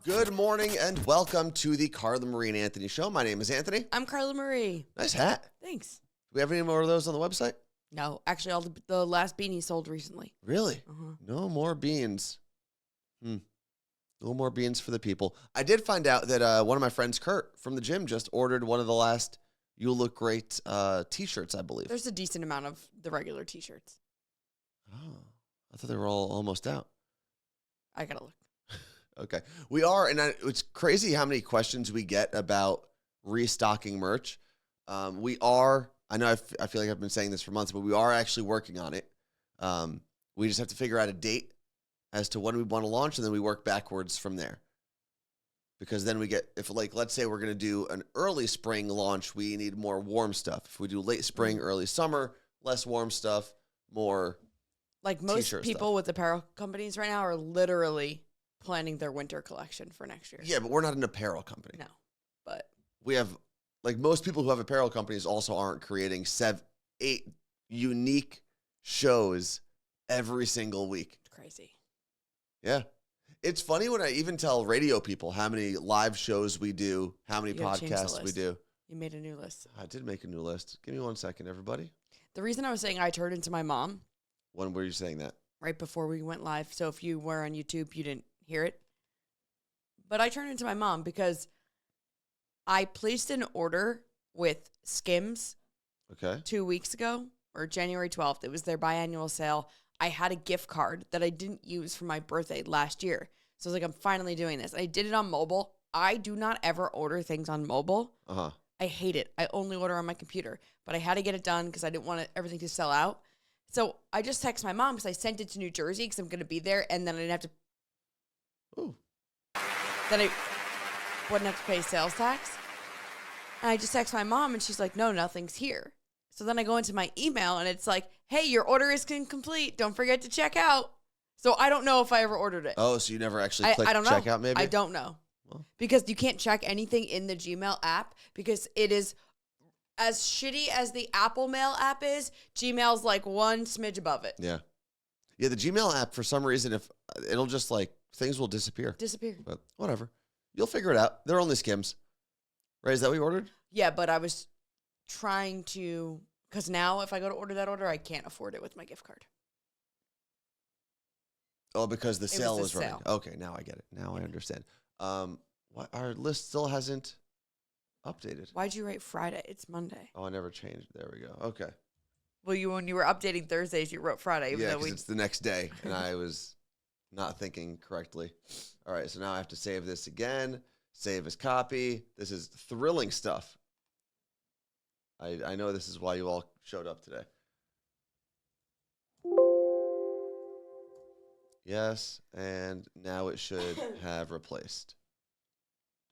Good morning and welcome to the Carla Marie and Anthony Show. My name is Anthony. I'm Carla Marie. Nice hat. Thanks. Do we have any more of those on the website? No, actually, all the last beanie sold recently. Really? Uh-huh. No more beans. No more beans for the people. I did find out that one of my friends, Kurt, from the gym, just ordered one of the last You Look Great T-shirts, I believe. There's a decent amount of the regular T-shirts. Oh, I thought they were all almost out. I gotta look. Okay. We are, and it's crazy how many questions we get about restocking merch. We are, I know I feel like I've been saying this for months, but we are actually working on it. We just have to figure out a date as to when we want to launch, and then we work backwards from there. Because then we get, if like, let's say we're going to do an early spring launch, we need more warm stuff. If we do late spring, early summer, less warm stuff, more Like most t-shirt people stuff. with apparel companies right now are literally planning their winter collection for next year. Yeah, but we're not an apparel company. No, but We have, like most people who have apparel companies also aren't creating 8 unique shows every single week. it's crazy. Yeah. It's funny when I even tell radio people how many live shows we do, how many You gotta change the podcasts we list. do. You made a new list. I did make a new list. Give me 1 second, everybody. The reason I was saying I turned into my mom When were you saying that? right before we went live, so if you were on YouTube, you didn't hear it. But I turned into my mom because I placed an order with Skims Okay. 2 weeks ago, or January 12th. It was their biannual sale. I had a gift card that I didn't use for my birthday last year. So I was like, I'm finally doing this. I did it on mobile. I do not ever order things on mobile. Uh-huh. I hate it. I only order on my computer. But I had to get it done because I didn't want everything to sell out. So I just text my mom because I sent it to New Jersey because I'm going to be there. And then I didn't have to, Ooh. then I wouldn't have to pay sales tax. And I just text my mom and she's like, no, nothing's here. So then I go into my email and it's like, hey, your order is incomplete. Don't forget to check out. So I don't know if I ever ordered it. Oh, so you never actually clicked I don't know. checkout maybe? I don't know. Well. Because you can't check anything in the Gmail app because it is as shitty as the Apple Mail app is. Gmail's like one smidge above it. Yeah. Yeah, the Gmail app, for some reason, if it'll just like, things will disappear. Disappear. But whatever. You'll figure it out. They're only Skims. Right, is that what you ordered? Yeah, but I was trying to, because now if I go to order that order, I can't afford it with my gift card. Oh, because the sale was the running. sale. Okay, now I get it. Now I understand. What our list still hasn't updated. Why'd you write Friday? It's Monday. Oh, I never changed. There we go. Okay. Well, when you were updating Thursdays, you wrote Friday. Yeah, because it's the next day, and I was not thinking correctly. All right, so now I have to save this again. Save as copy. This is thrilling stuff. I know this is why you all showed up today. Yes, and now it should have replaced.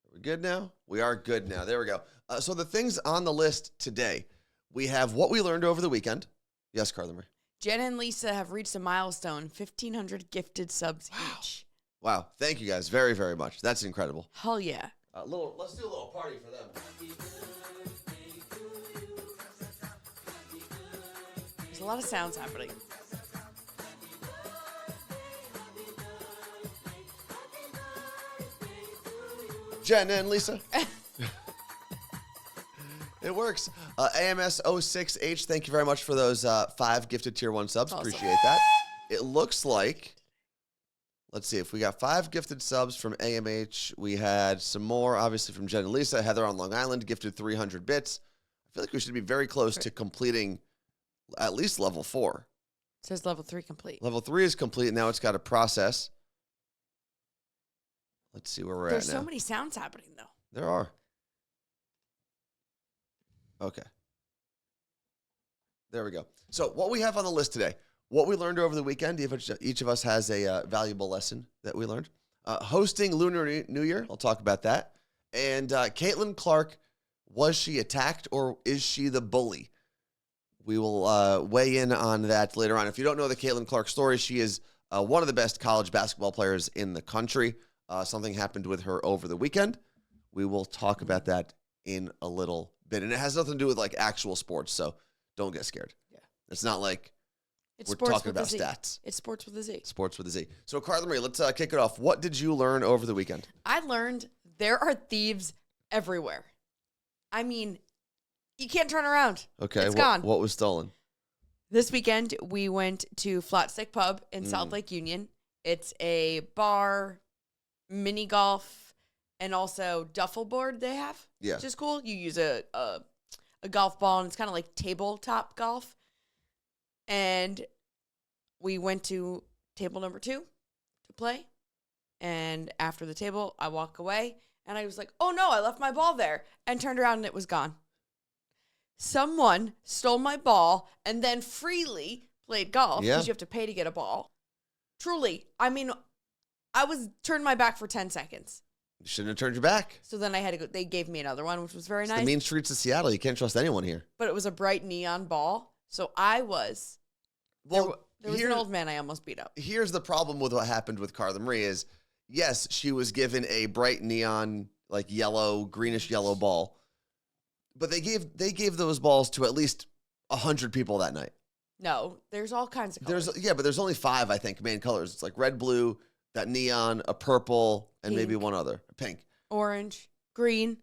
Are we good now? We are good now. There we go. So the things on the list today, we have what we learned over the weekend. Yes, Carla Marie. Jenna and Lisa have reached a milestone, 1,500 gifted subs each. Wow. Thank you guys very, very much. That's incredible. Hell yeah. Let's do a little party for them. There's a lot of sounds happening. Jen and Lisa. It works. AMS06H, thank you very much for those 5 gifted tier 1 subs. Awesome. Appreciate that. It looks like, let's see, if we got 5 gifted subs from AMH, we had some more, obviously, from Jen and Lisa. Heather on Long Island gifted 300 bits. I feel like we should be very close to completing at least level 4. It says level 3 complete. Level 3 is complete. Now it's got to process. Let's see where we're There's at now. so many sounds happening, though. There are. Okay. There we go. So what we have on the list today, what we learned over the weekend, each of us has a valuable lesson that we learned. Hosting Lunar New Year, I'll talk about that. And Caitlin Clark, was she attacked or is she the bully? We will weigh in on that later on. If you don't know the Caitlin Clark story, she is one of the best college basketball players in the country. Something happened with her over the weekend. We will talk about that in a little bit. And it has nothing to do with like actual sports, so don't get scared. Yeah. It's not like It's We're sports talking with a about Z. stats. It's sports with a Z. Sports with a Z. So, Carla Marie, let's kick it off. What did you learn over the weekend? I learned there are thieves everywhere. I mean, you can't turn around. Okay. It's gone. What was stolen? This weekend, we went to Flatstick Pub in South Lake Union. It's a bar, mini golf, and also duffel board they have, Yeah. which is cool. You use a golf ball, and it's kind of like tabletop golf. And we went to table number 2 to play. And after the table, I walk away, and I was like, oh, no, I left my ball there, and turned around, and it was gone. Someone stole my ball and then freely played golf because you have to pay to get a ball. Truly, I mean, I was turned my back for 10 seconds. You shouldn't have turned your back. So then I had to go. They gave me another one, which was very It's nice. the mean streets of Seattle. You can't trust anyone here. But it was a bright neon ball. So I was. Well, there was an old man I almost beat up. Here's the problem with what happened with Carla Marie is, yes, she was given a bright neon, like yellow, greenish yellow ball. But they gave those balls to at least 100 people that night. No, there's all kinds of colors. But there's only 5, I think, main colors. It's like red, blue, that neon, a purple, and maybe Pink. one other. Pink. Orange, green.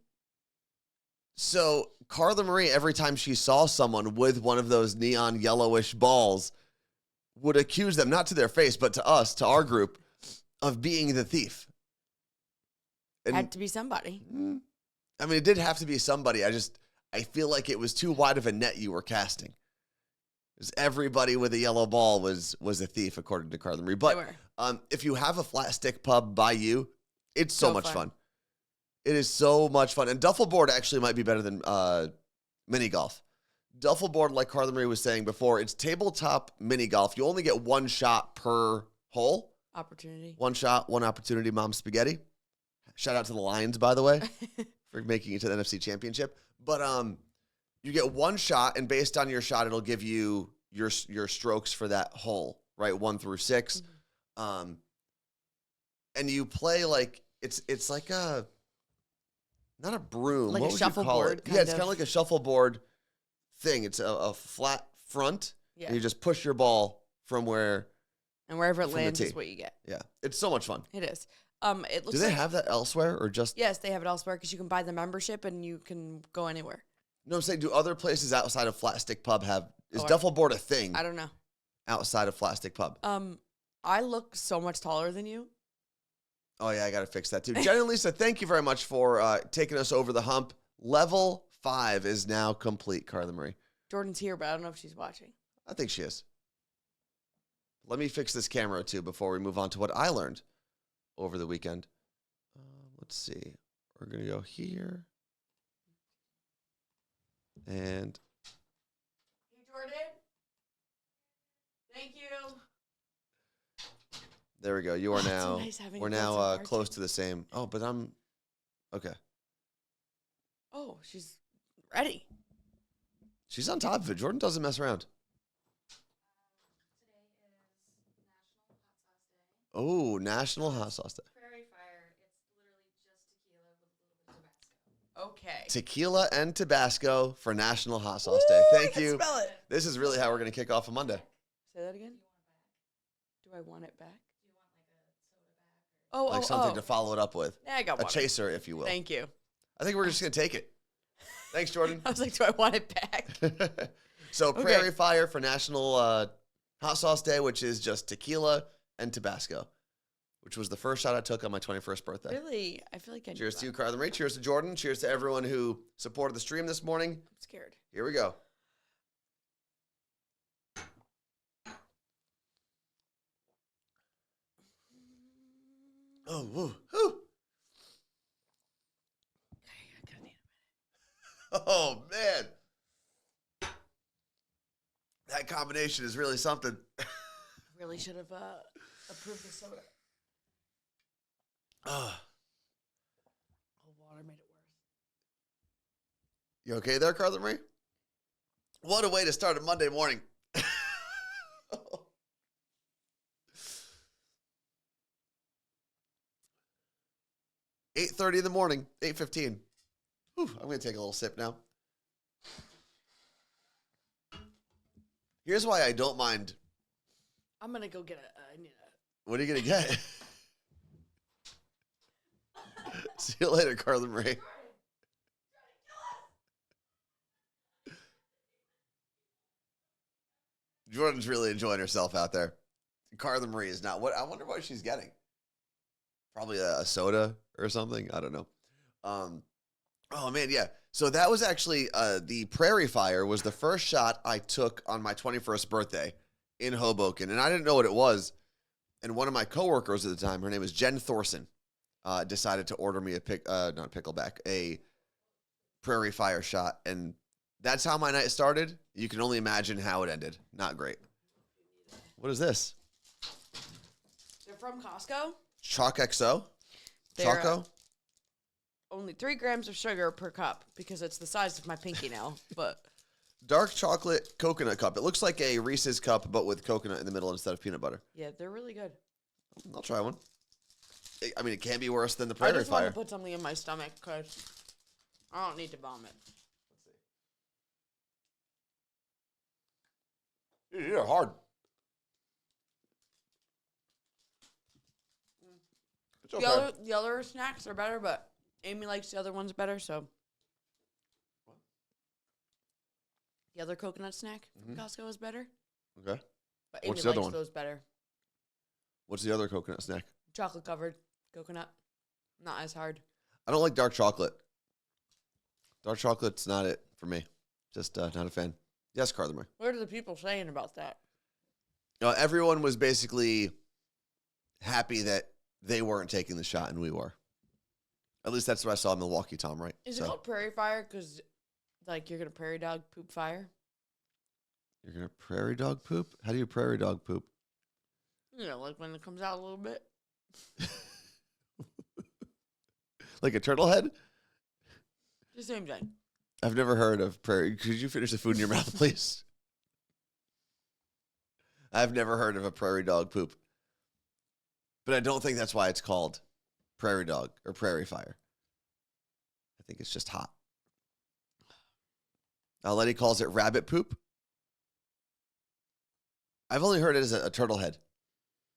So Carla Marie, every time she saw someone with one of those neon yellowish balls, would accuse them, not to their face, but to us, to our group, of being the thief. And, Had to be somebody. I mean, it did have to be somebody. I feel like it was too wide of a net you were casting. Because everybody with a yellow ball was a thief, according to Carla Marie. But if you have a flat stick pub by you, it's so much fun. It is so much fun. And duffel board actually might be better than mini golf. Duffel board, like Carla Marie was saying before, it's tabletop mini golf. You only get one shot per hole. Opportunity. One shot, one opportunity, Mom Spaghetti. Shout out to the Lions, by the way, for making it to the NFC Championship. But you get one shot, and based on your shot, it'll give you your strokes for that hole, right? 1 through 6. And you play like it's like a not a broom, like what a would you call shuffleboard. it? Yeah, it's kind of like a shuffleboard thing. It's a flat front. Yeah. And you just push your ball from where. And wherever it from the lands tee. is what you get. Yeah, it's so much fun. It is. It looks Do they like, have that elsewhere or just? Yes, they have it elsewhere because you can buy the membership and you can go anywhere. No, I'm saying, do other places outside of Flat Stick Pub have? Is Oh, duffel board a thing I don't know. outside of Flat Stick Pub? I look so much taller than you. Oh yeah, I got to fix that too. Jen and Lisa, thank you very much for taking us over the hump. Level 5 is now complete, Carla Marie. Jordan's here, but I don't know if she's watching. I think she is. Let me fix this camera too before we move on to what I learned over the weekend. Let's see. We're going to go here. And Hey, Jordan. Thank you. there we go. You are Oh, it's so now, nice having we're you both now so far, close too. to the same. Oh, but I'm, okay. Oh, she's ready. She's on top of it. Jordan doesn't mess around. Oh, National Hot Sauce Day. Prairie Fire. It's literally just tequila with a little bit of Tabasco. Okay. Tequila and Tabasco for National Hot Sauce Day. Thank you. Spell it. This is really how we're going to kick off a Monday. Say that again. Do I want it back? Do you want like a soda back? Like something to follow it up with. Yeah, I got A one. chaser, if you will. Thank you. I think we're just going to take it. Thanks, Jordan. I was like, do I want it back? So Okay. Prairie Fire for National Hot Sauce Day, which is just tequila and Tabasco, which was the first shot I took on my 21st birthday. Really? I feel like I Cheers knew to you, that. Carla Marie. Cheers to Jordan. Cheers to everyone who supported the stream this morning. I'm scared. Here we go. Oh, woo, whew. I'm gonna need a minute. Oh, man. That combination is really something. Really should have approved the soda. Ah, Cold water made it worse. you okay there, Carla Marie? What a way to start a Monday morning. 8:30 in the morning, 8:15. Whew, I'm going to take a little sip now. Here's why I don't mind I'm going to go get What are you going to get? See you later, Carla Marie. Jordan's really enjoying herself out there. Carla Marie is not. What I wonder what she's getting. Probably a soda or something. I don't know. Oh, man, yeah. So that was actually the Prairie Fire was the first shot I took on my 21st birthday in Hoboken. And I didn't know what it was. And one of my coworkers at the time, her name was Jen Thorson, decided to order me a Prairie Fire shot. And that's how my night started. You can only imagine how it ended. Not great. What is this? They're from Costco. Chalk XO? They're, Choco? Only 3 grams of sugar per cup because it's the size of my pinky nail. But Dark chocolate coconut cup. It looks like a Reese's cup, but with coconut in the middle instead of peanut butter. yeah, they're really good. I'll try one. I mean, it can't be worse than the I Prairie just Fire. want to put something in my stomach because I don't need to vomit. Dude, these are hard. It's okay. The other snacks are better, but Amy likes the other ones better, so. The other coconut snack from Costco is better. Okay. But Amy What's the other likes one? those better. What's the other coconut snack? Chocolate covered coconut. Not as hard. I don't like dark chocolate. Dark chocolate's not it for me. Just not a fan. Yes, Carla Marie. What are the people saying about that? Everyone was basically happy that they weren't taking the shot and we were. At least that's what I saw in Milwaukee, Tom, right? Is it called Prairie Fire because, like, you're going to prairie dog poop fire? You're going to prairie dog poop? How do you prairie dog poop? You know, like when it comes out a little bit. Like a turtle head? The same thing. I've never heard of prairie. Could you finish the food in your mouth, please? I've never heard of a prairie dog poop. But I don't think that's why it's called prairie dog or prairie fire. I think it's just hot. Letty calls it rabbit poop. I've only heard it as a turtle head.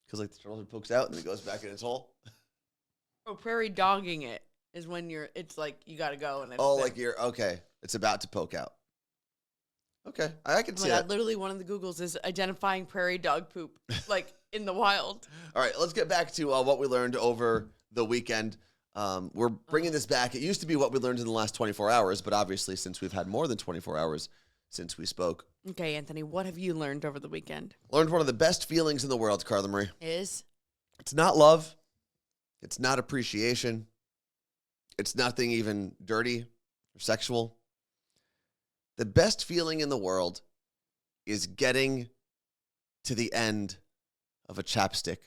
Because like the turtle head pokes out and then it goes back in its hole. Oh, prairie dogging it is when it's like you got to go. And Like you're, okay. It's about to poke out. Okay. I can see that. Literally one of the Googles is identifying prairie dog poop, like in the wild. All right, let's get back to what we learned over the weekend. We're bringing this back. It used to be what we learned in the last 24 hours, but obviously since we've had more than 24 hours since we spoke. Okay, Anthony, what have you learned over the weekend? Learned one of the best feelings in the world, Carla Marie. Is? It's not love. It's not appreciation. It's nothing even dirty or sexual. The best feeling in the world is getting to the end of a chapstick.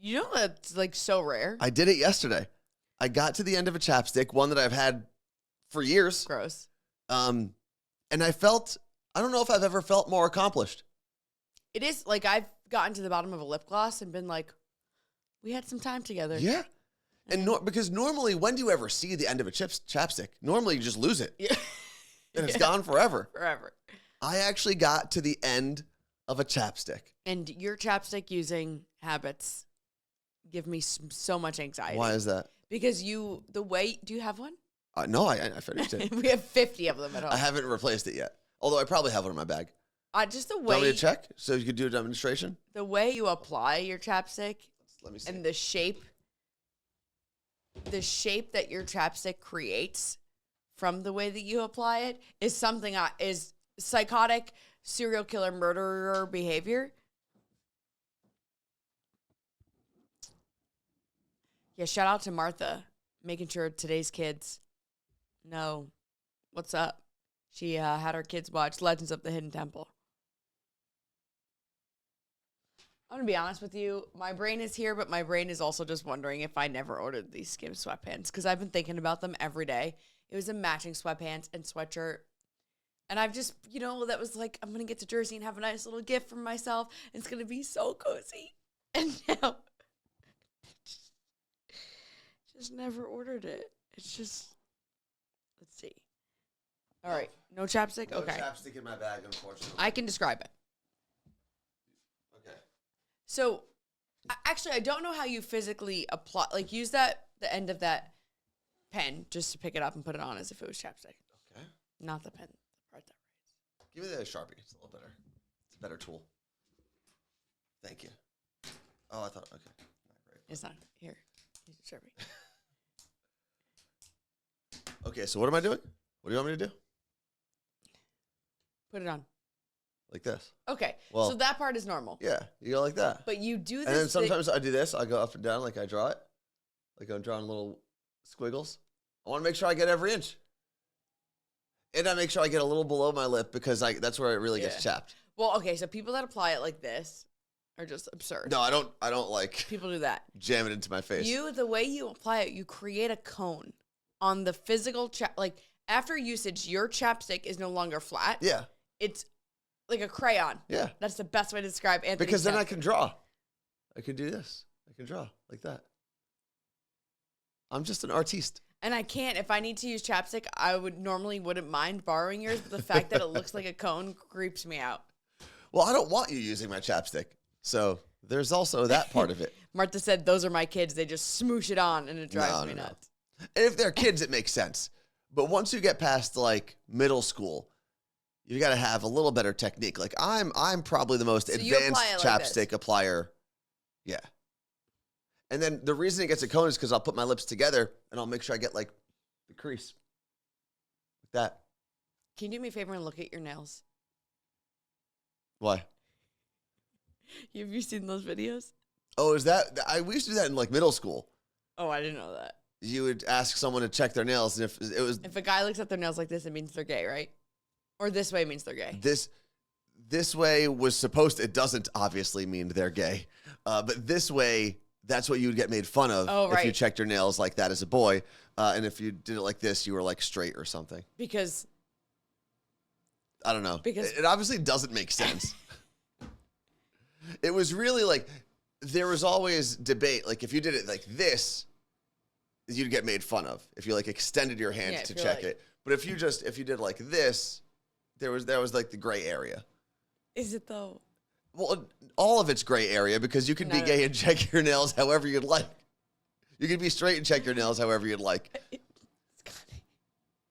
You know that's like so rare. I did it yesterday. I got to the end of a chapstick, one that I've had for years. Gross. And I don't know if I've ever felt more accomplished. It is like I've gotten to the bottom of a lip gloss and been like, we had some time together. Yeah. And because normally, when do you ever see the end of a chapstick? Normally, you just lose it. Yeah. And it's gone forever. Forever. I actually got to the end of a chapstick. And your chapstick using habits give me so much anxiety. Why is that? Because do you have one? No, I finished it. We have 50 of them at home. I haven't replaced it yet. Although I probably have one in my bag. Just the way. Want me to check so you could do a demonstration? The way you apply your chapstick. Let me see. And the shape that your chapstick creates from the way that you apply it is something is psychotic serial killer murderer behavior. Yeah, shout out to Martha, making sure today's kids know what's up. She had her kids watch Legends of the Hidden Temple. I'm going to be honest with you. My brain is here, but my brain is also just wondering if I never ordered these Skim sweatpants because I've been thinking about them every day. It was a matching sweatpants and sweatshirt. And I've just, that was like, I'm going to get to Jersey and have a nice little gift for myself. It's going to be so cozy. And now, just never ordered it. It's just, let's see. All right. No chapstick? No okay. chapstick in my bag, unfortunately. I can describe it. So, actually, I don't know how you physically apply. Like, use the end of that pen just to pick it up and put it on as if it was chapstick. Okay. Not the pen. Right there. Give me the Sharpie. It's a little better. It's a better tool. Thank you. Oh, I thought, okay. Not great. It's not. Here. Use the Sharpie. Okay, so what am I doing? What do you want me to do? Put it on. Like this. Okay. Well, so that part is normal. Yeah, you go like that. But you do this. And then sometimes I do this. I go up and down like I draw it. Like I'm drawing little squiggles. I want to make sure I get every inch. And I make sure I get a little below my lip because that's where it really gets chapped. Well, okay, so people that apply it like this are just absurd. No, I don't like people do that. Jam it into my face. The way you apply it, you create a cone on the physical like after usage, your chapstick is no longer flat. Yeah. It's like a crayon. Yeah. That's the best way to describe Anthony's because then chapstick. I can draw. I can do this. I can draw like that. I'm just an artiste. And I can't. If I need to use chapstick, I wouldn't mind borrowing yours, but the fact that it looks like a cone creeps me out. Well, I don't want you using my chapstick. So there's also that part of it. Martha said, those are my kids. They just smoosh it on, and it drives me nuts. And if they're kids, it makes sense. But once you get past, like, middle school, you got to have a little better technique. Like, I'm probably the most advanced chapstick applier. Yeah. And then the reason it gets a cone is because I'll put my lips together and I'll make sure I get like the crease. Like that. Can you do me a favor and look at your nails? Why? Have you seen those videos? Oh, is that? We used to do that in like middle school. Oh, I didn't know that. You would ask someone to check their nails, and if a guy looks at their nails like this, it means they're gay, right? Or this way means they're gay. This way was supposed. It doesn't obviously mean they're gay, but this way. That's what you would get made fun of if you checked your nails like that as a boy. And if you did it like this, you were like straight or something. Because I don't know. Because it obviously doesn't make sense. It was really like there was always debate. Like if you did it like this, you'd get made fun of if you like extended your hand to check it. But if you did like this, there was like the gray area. Is it though? Well, all of it's gray area because you can be gay and check your nails however you'd like. You can be straight and check your nails however you'd like.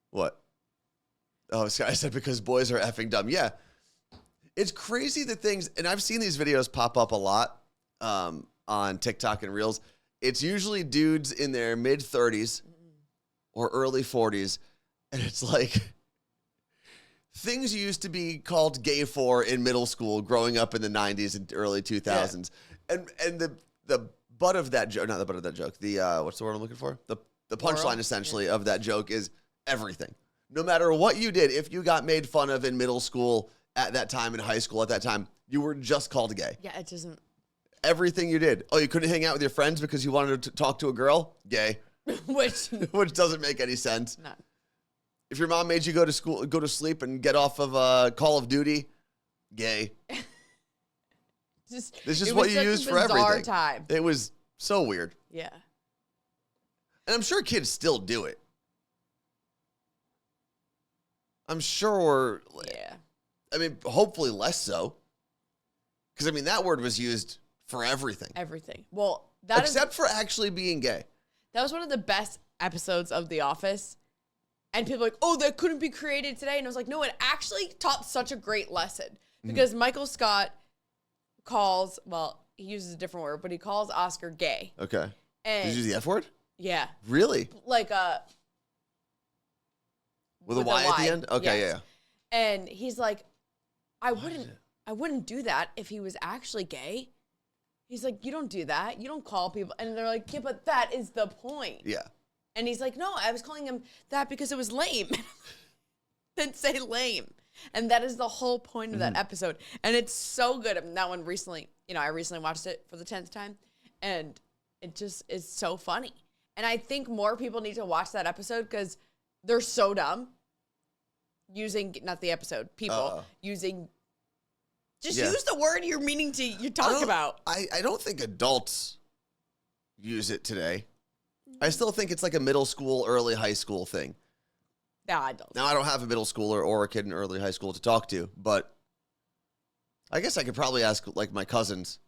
What? Oh, I said because boys are effing dumb. Yeah. It's crazy the things, and I've seen these videos pop up a lot on TikTok and Reels. It's usually dudes in their mid-30s or early 40s, and it's like things used to be called gay for in middle school growing up in the 90s and early 2000s. Yeah. And the butt of that joke, not the butt of that joke, the what's the word I'm looking for? The punchline essentially of that joke is everything. No matter what you did, if you got made fun of in middle school at that time, in high school at that time, you were just called gay. Yeah, it doesn't. Everything you did. Oh, you couldn't hang out with your friends because you wanted to talk to a girl? Gay. Which doesn't make any sense. None. If your mom made you go to sleep and get off of Call of Duty, gay. This is what you use for everything. Time. It was so weird. Yeah. And I'm sure kids still do it. I'm sure. Yeah. I mean, hopefully less so. Because, I mean, that word was used for everything. Everything. Well, except for actually being gay. That was one of the best episodes of The Office. And people are like, oh, that couldn't be created today. And I was like, no, it actually taught such a great lesson. Because Michael Scott calls, well, he uses a different word, but he calls Oscar gay. Okay. And did you use the F word? Yeah. Really? Like with a Y at the end? Okay, yes. Yeah. And he's like, I wouldn't do that if he was actually gay. He's like, you don't do that. You don't call people. And they're like, yeah, but that is the point. Yeah. And he's like, no, I was calling him that because it was lame. Then say lame. And that is the whole point of that episode. And it's so good. And that one recently, I recently watched it for the 10th time. And it just is so funny. And I think more people need to watch that episode because they're so dumb. Not the episode, people using... Just use the word you're meaning to talk about. I don't think adults use it today. I still think it's like a middle school, early high school thing. No, I don't. Now, I don't have a middle schooler or a kid in early high school to talk to, but I guess I could probably ask like my cousins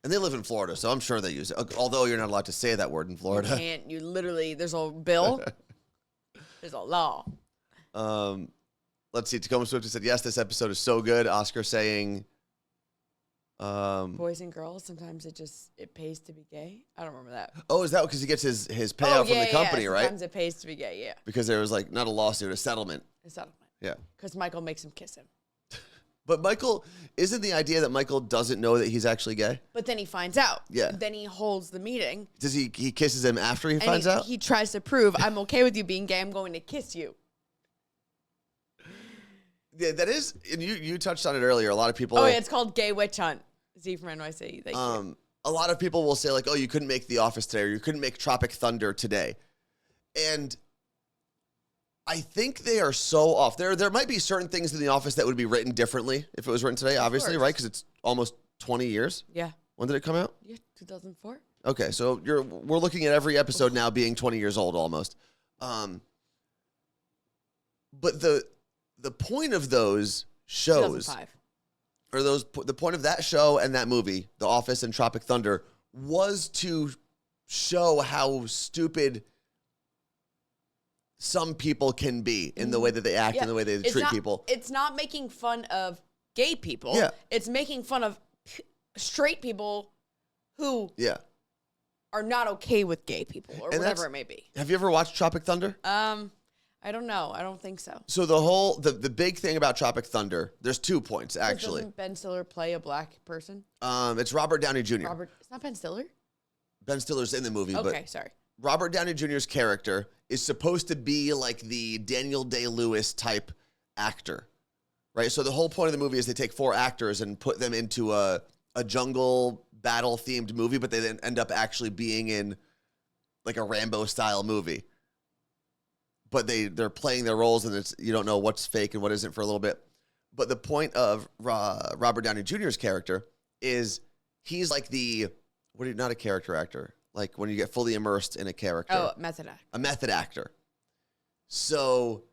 And they live in Florida, so I'm sure they use it. Although you're not allowed to say that word in Florida. You can't. You literally, there's a bill. There's a law. Let's see. Tacoma Swift said, yes, this episode is so good. Oscar saying... Boys and girls, sometimes it pays to be gay. I don't remember that. Oh, is that because he gets his payout from the company, right? Sometimes it pays to be gay, yeah. Because there was like not a lawsuit, a settlement. A settlement. Yeah. Because Michael makes him kiss him. But Michael, isn't the idea that Michael doesn't know that he's actually gay? But then he finds out. Yeah. Then he holds the meeting. Does he kisses him after he finds out? He tries to prove, I'm okay with you being gay. I'm going to kiss you. Yeah, that is, and you touched on it earlier. A lot of people. Oh, yeah, it's called Gay Witch Hunt. Z from NYC. Thank you. A lot of people will say like, "Oh, you couldn't make The Office today, or you couldn't make Tropic Thunder today," and I think they are so off. There might be certain things in The Office that would be written differently if it was written today. Obviously, right? Because it's almost 20 years. Yeah. When did it come out? Yeah, 2004. Okay, so we're looking at every episode now being 20 years old almost. But the point of those shows, 2005. or the point of that show and that movie, The Office and Tropic Thunder, was to show how stupid some people can be in the way that they act and the way they treat people. It's not making fun of gay people. Yeah. It's making fun of straight people who are not okay with gay people or whatever it may be. Have you ever watched Tropic Thunder? I don't know. I don't think so. So the big thing about Tropic Thunder, there's 2 points actually. Doesn't Ben Stiller play a black person? It's Robert Downey Jr. It's not Ben Stiller? Ben Stiller's in the movie, okay, but sorry. Robert Downey Jr.'s character is supposed to be like the Daniel Day-Lewis type actor, right? So the whole point of the movie is they take 4 actors and put them into a jungle battle-themed movie, but they then end up actually being in like a Rambo-style movie. But they're playing their roles, and you don't know what's fake and what isn't for a little bit. But the point of Robert Downey Jr.'s character is he's like not a character actor, like when you get fully immersed in a character. Oh, method actor. A method actor. So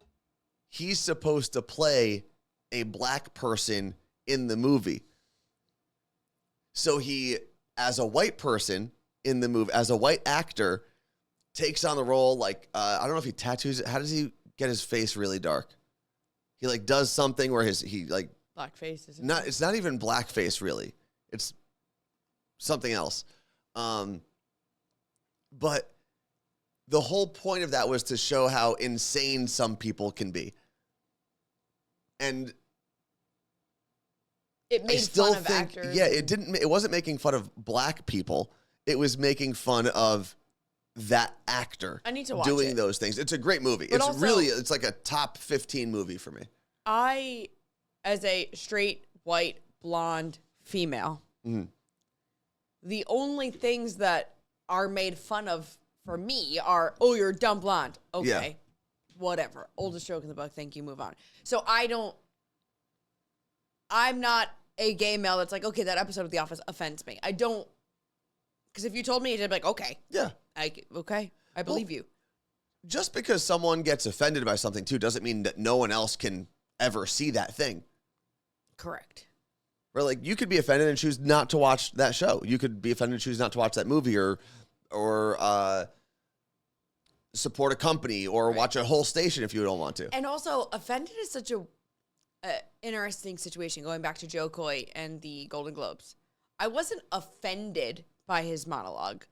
he's supposed to play a black person in the movie. So he, as a white person in the movie, as a white actor, takes on the role like, I don't know if he tattoos it. How does he get his face really dark? He like does something where he like... Blackface. It's not even blackface really. It's something else. But the whole point of that was to show how insane some people can be. And it made fun of actors. Yeah, it wasn't making fun of black people. It was making fun of that actor. I need to watch doing those things. It's a great movie. But it's like a top 15 movie for me. I, as a straight, white, blonde female, the only things that are made fun of for me are, oh, you're a dumb blonde. Okay. Whatever. Oldest joke in the book. Thank you. Move on. So I'm not a gay male that's like, okay, that episode of The Office offends me. I don't, because if you told me, I'd be like, okay. Yeah. Okay. I believe you. Just because someone gets offended by something too doesn't mean that no one else can ever see that thing. Correct. Or like you could be offended and choose not to watch that show. You could be offended and choose not to watch that movie or support a company or watch a whole station if you don't want to. And also, offended is such a interesting situation. Going back to Joe Coy and the Golden Globes, I wasn't offended by his monologue.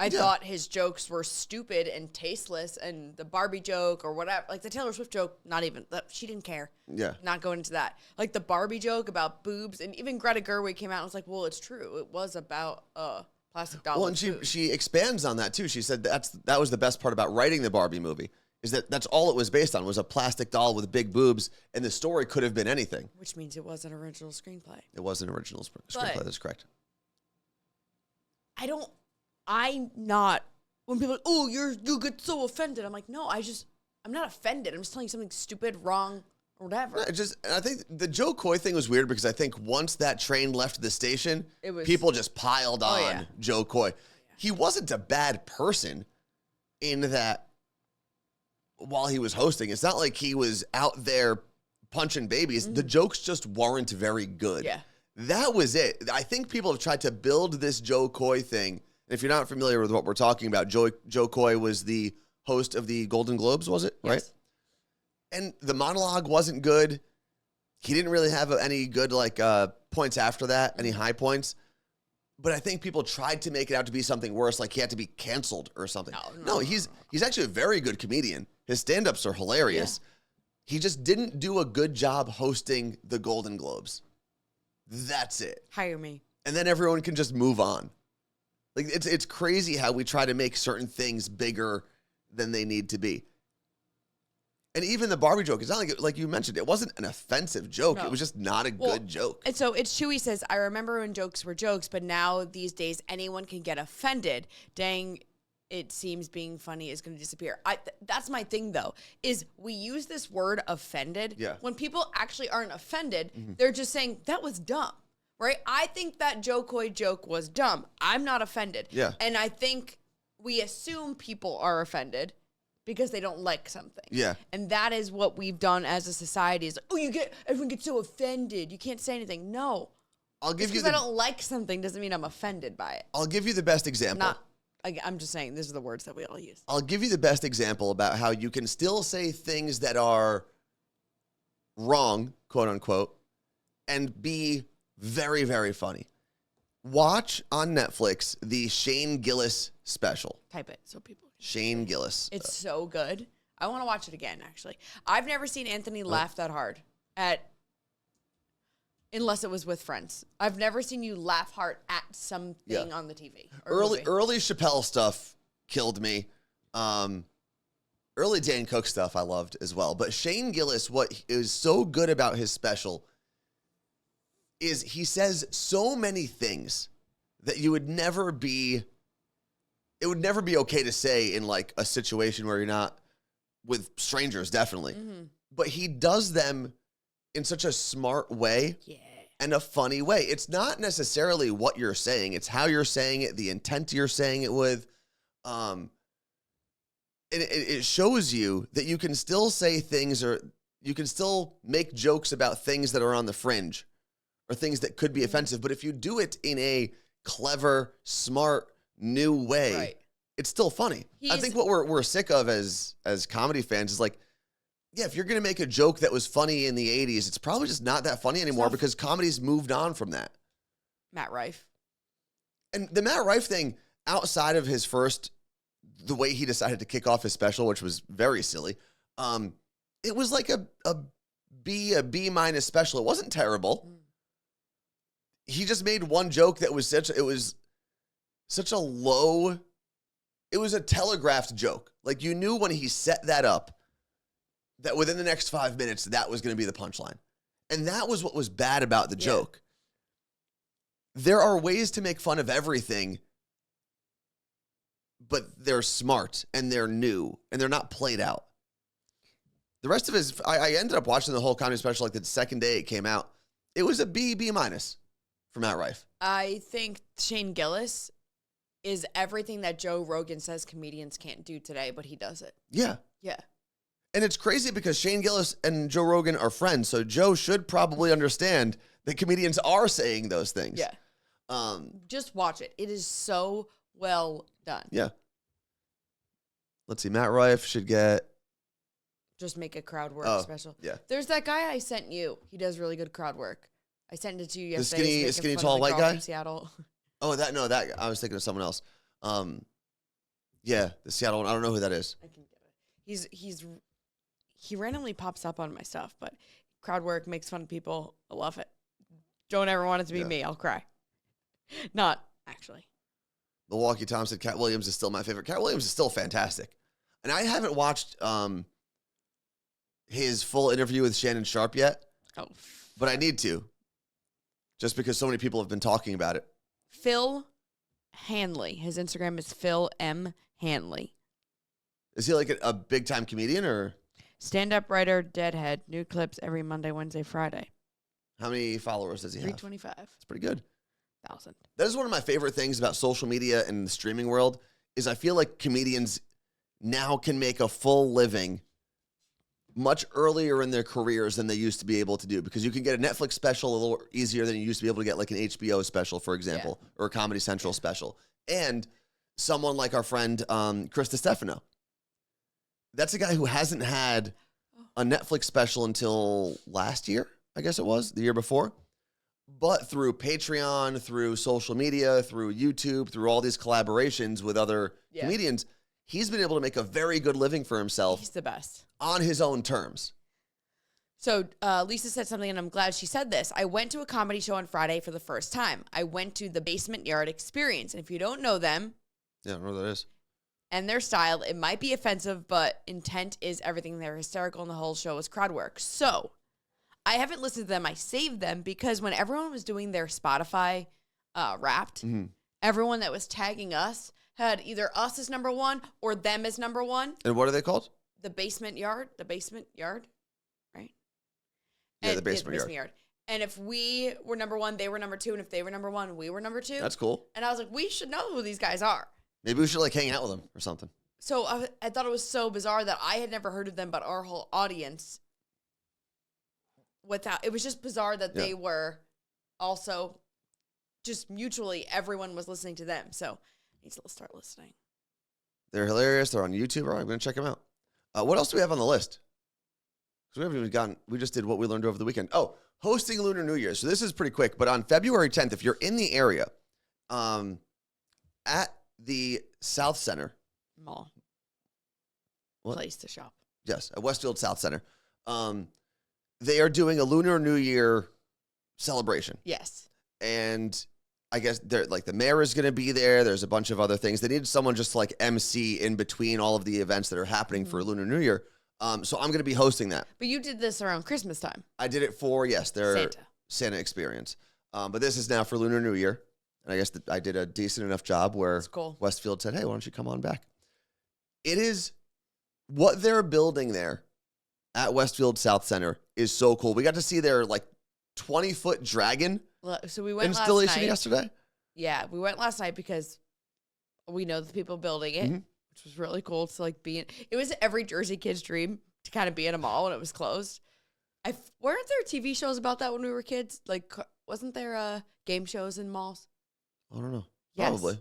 I thought his jokes were stupid and tasteless, and the Barbie joke or whatever, like the Taylor Swift joke, not even, she didn't care. Yeah. Not going into that. Like the Barbie joke about boobs, and even Greta Gerwig came out and was like, well, it's true. It was about plastic doll. Well, and she expands on that too. She said that was the best part about writing the Barbie movie, is that's all it was based on, was a plastic doll with big boobs, and the story could have been anything. Which means it was an original screenplay. It was an original screenplay, that's correct. I'm not, when people are like, oh, you get so offended. I'm like, no, I'm not offended. I'm just telling you something stupid, wrong, or whatever. I think the Joe Coy thing was weird because I think once that train left the station, people just piled on Joe Coy. He wasn't a bad person in that while he was hosting. It's not like he was out there punching babies. The jokes just weren't very good. Yeah. That was it. I think people have tried to build this Joe Coy thing. And if you're not familiar with what we're talking about, Joe Coy was the host of the Golden Globes, was it? Yes. Right? And the monologue wasn't good. He didn't really have any good points after that, any high points. But I think people tried to make it out to be something worse, like he had to be canceled or something. No, he's actually a very good comedian. His stand-ups are hilarious. Yeah. He just didn't do a good job hosting the Golden Globes. That's it. Hire me. And then everyone can just move on. Like it's crazy how we try to make certain things bigger than they need to be. And even the Barbie joke, it's not like you mentioned, it wasn't an offensive joke. No. It was just not a good joke. And so it's Chewy says, I remember when jokes were jokes, but now these days anyone can get offended. Dang, it seems being funny is going to disappear. That's my thing, though, is we use this word offended. Yeah. When people actually aren't offended, they're just saying, that was dumb, right? I think that Joe Coy joke was dumb. I'm not offended. Yeah. And I think we assume people are offended because they don't like something. Yeah. And that is what we've done as a society is, everyone gets so offended. You can't say anything. No. Because I don't like something doesn't mean I'm offended by it. I'll give you the best example. I'm just saying, these are the words that we all use. I'll give you the best example about how you can still say things that are wrong, quote unquote, and be very, very funny. Watch on Netflix the Shane Gillis special. Type it so people can. Shane Gillis. It's so good. I want to watch it again, actually. I've never seen Anthony laugh that hard unless it was with friends. I've never seen you laugh hard at something on the TV. Early Chappelle stuff killed me. Early Dan Cook stuff I loved as well. But Shane Gillis, what is so good about his special is he says so many things that it would never be okay to say in like a situation where you're not with strangers, definitely. Mm-hmm. But he does them in such a smart way and a funny way. It's not necessarily what you're saying. It's how you're saying it, the intent you're saying it with. And it shows you that you can still say things or you can still make jokes about things that are on the fringe or things that could be offensive. But if you do it in a clever, smart, new way, it's still funny. I think what we're sick of as comedy fans is like, yeah, if you're going to make a joke that was funny in the 80s, it's probably just not that funny anymore because comedy's moved on from that. Matt Rife. And the Matt Rife thing, outside of his the way he decided to kick off his special, which was very silly, it was like a B minus special. It wasn't terrible. He just made one joke that was such a low, it was a telegraphed joke. Like you knew when he set that up that within the next 5 minutes, that was going to be the punchline. And that was what was bad about the joke. There are ways to make fun of everything, but they're smart and they're new and they're not played out. The rest of his, I ended up watching the whole comedy special like the second day it came out. It was a B minus for Matt Rife. I think Shane Gillis is everything that Joe Rogan says comedians can't do today, but he does it. Yeah. Yeah. And it's crazy because Shane Gillis and Joe Rogan are friends, so Joe should probably understand that comedians are saying those things. Yeah. Just watch it. It is so well done. Yeah. Let's see. Matt Rife should get... Just make a crowd work special. Yeah. There's that guy I sent you. He does really good crowd work. I sent it to you yesterday. The skinny tall white guy? From Seattle. Oh, that I was thinking of someone else. Yeah, the Seattle one. I don't know who that is. I can get it. He randomly pops up on my stuff, but crowd work makes fun of people. I love it. Don't ever want it to be me. I'll cry. Not actually. Milwaukee Tom said Cat Williams is still my favorite. Cat Williams is still fantastic. And I haven't watched his full interview with Shannon Sharp yet. Oh. But I need to. Just because so many people have been talking about it. Phil Hanley. His Instagram is Phil M. Hanley. Is he like a big-time comedian or? Stand-up writer, deadhead. New clips every Monday, Wednesday, Friday. How many followers does he have? 325. That's pretty good. 1,000. That is one of my favorite things about social media and the streaming world is I feel like comedians now can make a full living much earlier in their careers than they used to be able to do, because you can get a Netflix special a little easier than you used to be able to get like an HBO special, for example, or a Comedy Central special. And someone like our friend Chris DiStefano. That's a guy who hasn't had a Netflix special until last year, I guess it was, the year before. But through Patreon, through social media, through YouTube, through all these collaborations with other comedians, he's been able to make a very good living for himself. He's the best. On his own terms. So Lisa said something, and I'm glad she said this. I went to a comedy show on Friday for the first time. I went to the Basement Yard Experience. And if you don't know them. Yeah, I don't know what that is. And their style, it might be offensive, but intent is everything. They're hysterical, and the whole show is crowd work. So I haven't listened to them. I saved them because when everyone was doing their Spotify Wrapped, everyone that was tagging us had either us as number one or them as number one. And what are they called? The Basement Yard, right? Yeah, the Basement Yard. And if we were number one, they were number two. And if they were number one, we were number two. That's cool. And I was like, we should know who these guys are. Maybe we should like hang out with them or something. So I thought it was so bizarre that I had never heard of them, but our whole audience, it was just bizarre that they were also just mutually, everyone was listening to them. So I need to start listening. They're hilarious. They're on YouTube. All right, I'm going to check them out. What else do we have on the list? Because we haven't even gotten, we just did what we learned over the weekend. Oh, hosting Lunar New Year. So this is pretty quick, but on February 10th, if you're in the area, at the South Center. Mall. What? Place to shop. Yes, at Westfield South Center. They are doing a Lunar New Year celebration. Yes. And I guess they're like the mayor is going to be there. There's a bunch of other things. They need someone just to like MC in between all of the events that are happening for Lunar New Year. So I'm going to be hosting that. But you did this around Christmas time. I did it for, their Santa experience. But this is now for Lunar New Year. And I guess I did a decent enough job where Westfield said, hey, why don't you come on back? It is what they're building there at Westfield South Center is so cool. We got to see their like 20-foot dragon so we went installation yesterday. Yeah, we went last night because we know the people building it, which was really cool to like be in. It was every Jersey kid's dream to kind of be in a mall when it was closed. Weren't there TV shows about that when we were kids? Like, wasn't there game shows in malls? I don't know. Yes. Probably.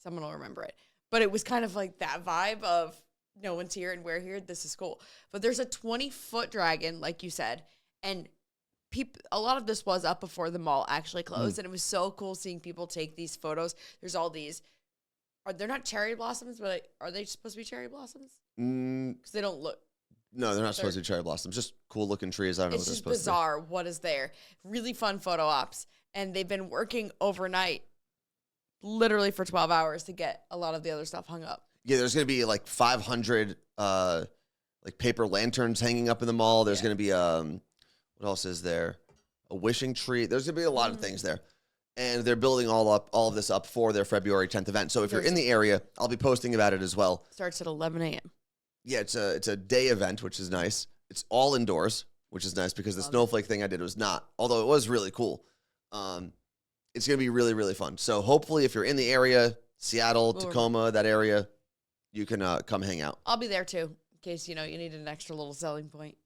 Someone will remember it. But it was kind of like that vibe of no one's here and we're here. This is cool. But there's a 20-foot dragon, like you said. And a lot of this was up before the mall actually closed. And it was so cool seeing people take these photos. There's all these. They're not cherry blossoms, but are they supposed to be cherry blossoms? Because they don't look. No, they're not supposed to be cherry blossoms. Just cool looking trees. I don't know what they're supposed to be. It's just bizarre what is there. Really fun photo ops. And they've been working overnight. Literally for 12 hours to get a lot of the other stuff hung up. Yeah, there's going to be like 500 like paper lanterns hanging up in the mall. There's going to be what else is there? A wishing tree. There's going to be a lot of things there. And they're building all of this up for their February 10th event. So if you're in the area, I'll be posting about it as well. Starts at 11 a.m. Yeah, it's a day event, which is nice. It's all indoors, which is nice because the snowflake thing I did was not, although it was really cool. It's going to be really, really fun. So hopefully if you're in the area, Seattle, Tacoma, that area, you can come hang out. I'll be there too, in case, you need an extra little selling point.